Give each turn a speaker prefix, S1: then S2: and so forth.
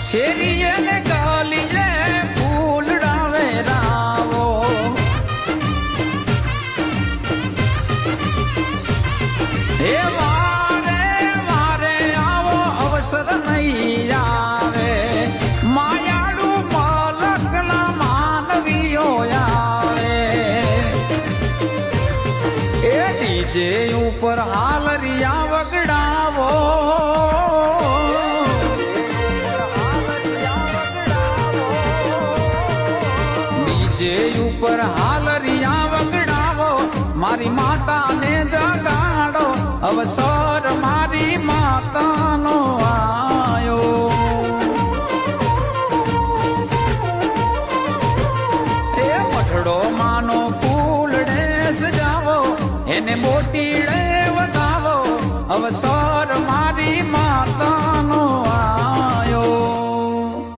S1: શેરીએ ને ગલીએ ફૂલડા વેરાવો હે વારે વારે આવો અવસર નહીં આવે માયાળુ મલકના માનવીઓ આવે એ ડીજે ઉપર હાલરિયા વગડાવો ડીજે ઉપર હાલરિયા વગડાવો મારી માતાને જગાડો અવસર મારી માતાનો આયો એ મઠડો માનો ફૂલડે સજાવો એને મોટીડે વધાવો અવસર મારી માતાનો